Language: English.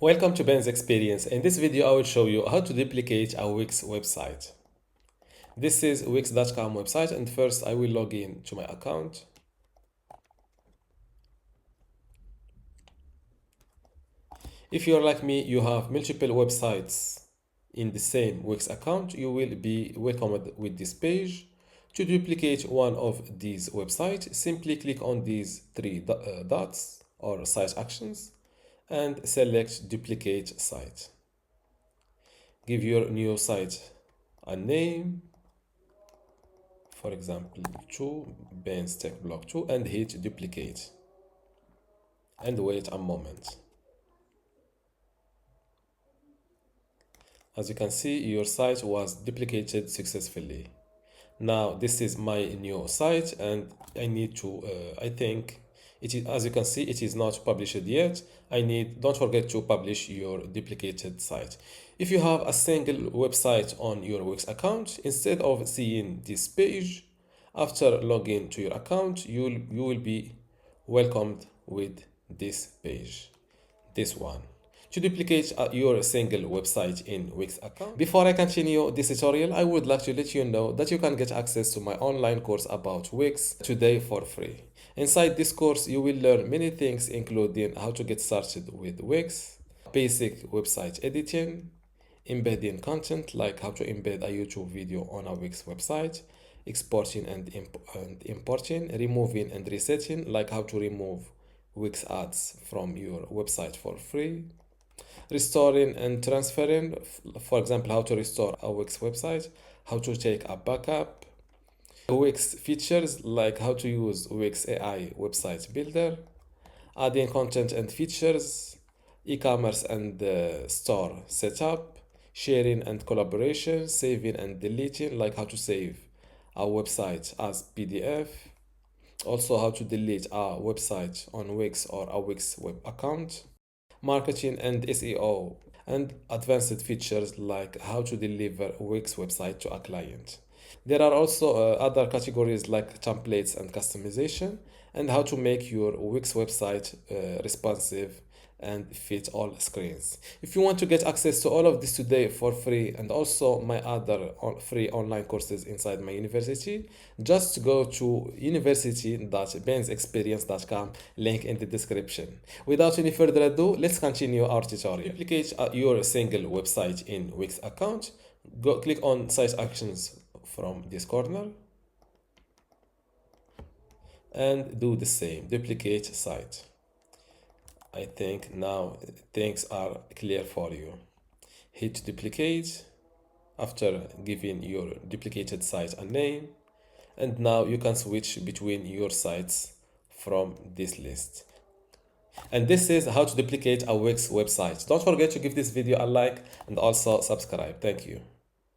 Welcome to Ben's Experience. In this video, I will show you how to duplicate a Wix website. This is wix.com website, and first I will log in to my account. If you're like me, you have multiple websites in the same Wix account, you will be welcomed with this page. To duplicate one of these websites, simply click on these three dots or site actions and select duplicate site. Give your new site a name, for example 2 Ben's Tech Blog 2, and hit duplicate and wait a moment. As you can see, your site was duplicated successfully. Now this is my new site, and I need to I think it is, as you can see, it is not published yet. Don't forget to publish your duplicated site. If you have a single website on your Wix account, instead of seeing this page, after logging to your account, you will be welcomed with this page, this one, to duplicate your single website in Wix account. Before I continue this tutorial, I would like to let you know that you can get access to my online course about Wix today for free. Inside this course, you will learn many things, including how to get started with Wix, basic website editing, embedding content like how to embed a YouTube video on a Wix website, exporting and importing, removing and resetting like how to remove Wix ads from your website for free, restoring and transferring, for example, how to restore a Wix website, how to take a backup, Wix features like how to use Wix AI website builder, adding content and features, e-commerce and store setup, sharing and collaboration, saving and deleting, like how to save a website as PDF, also how to delete a website on Wix or a Wix web account, marketing and SEO, and advanced features like how to deliver Wix website to a client. There are also other categories like templates and customization, and how to make your Wix website responsive and fit all screens. If you want to get access to all of this today for free, and also my other free online courses inside my university, just go to university.bensexperience.com, link in the description. Without any further ado, let's continue our tutorial. Duplicate your single website in Wix account. Click on site actions from this corner and do the same, duplicate site. I think now things are clear for you. Hit duplicate after giving your duplicated site a name, and now you can switch between your sites from this list. And this is how to duplicate a Wix website. Don't forget to give this video a like and also subscribe. Thank you.